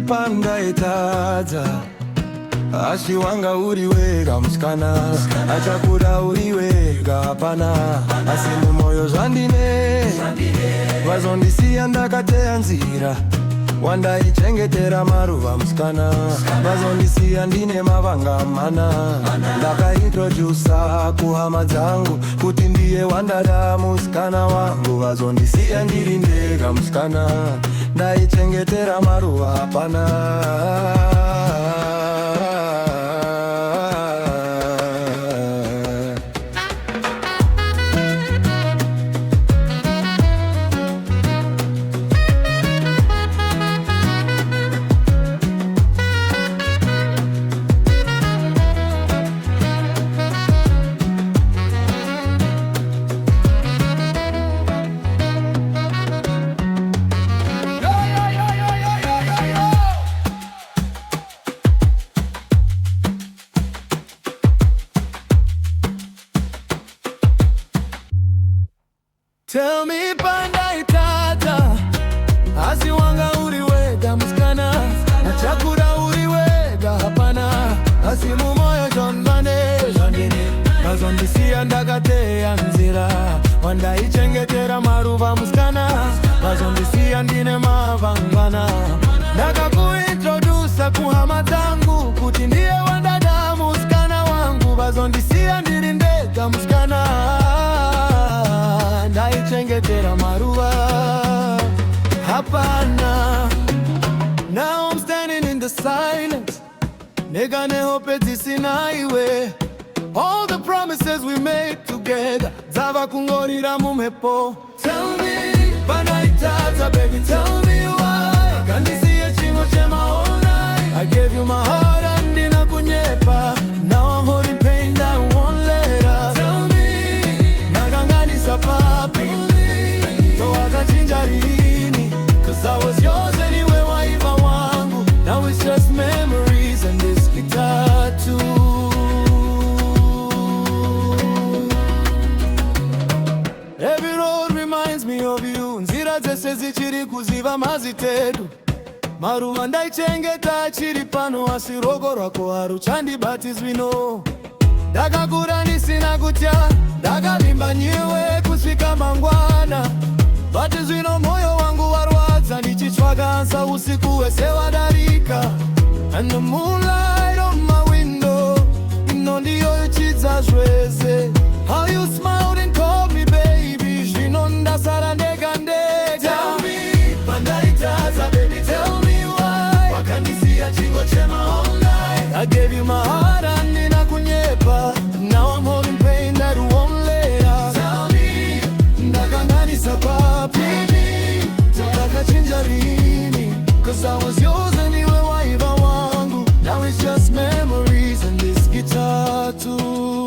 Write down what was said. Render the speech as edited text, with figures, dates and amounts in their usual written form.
panda itaza asi wanga uriwega musikana achakura uriwega hapana asi mumoyo zvandine vazondisiya ndakateya nzira wandaichengetera maruva musikana vazondisiya ndine mavanga mana ndakaintrodusa kuhama dzangu kuti ndiye wandada musikana wangu vazondisiya ndiri ndega musikana ndaichengetera maruva hapana. Tell me panda itata asi wanga uriwega musikana nachakura uriwega hapana asi mumoyo zvandine vazondisiya ndakateya nzira wandaichengetera maruva musikana vazondisiya ndine mavangwana ndakakuintrodusa kuhama dzangu kuti ndiye wandada musikana wangu vazondisiya ndiri ndega musikana ndaichengetera maruva hapana. Now I'm standing in the silence negane hope dzisina iwe all the promises we made together dzava kungorira mumhepo. Tell me panda itaza baby tell me why kandisiye chingo chema all night I gave you my heart and ndina kunyepa now I'm holding pain that won't let up. Tell me nakanganisa papi cause I was yours anyway waiva wangu now it's just memories and this guitar too. Every road reminds me of you nzira dzese zichiri kuziva mazitedu maruva ndaichengeta achiri pano asi ruoko rwako haruchandibatizwi no ndakakura ndisina kutya ndakavimba nyiwe kusvika mangwana but zvino moyo wangu warwadza ndichitsvakansa usiku hwese wadarika and the moonlight on my window inondiyoichidza zvese how you smiled and called me baby zvino ndasara ndega ndega. Tell me panda itaza baby tell me why wakandisiya chingo chema all night I gave you my heart and ndina kunyepa now I'm holding pain that won't let up. Tell me ndakanganisa papi cause I was yours anyway waiva wangu now it's just memories and this guitar too.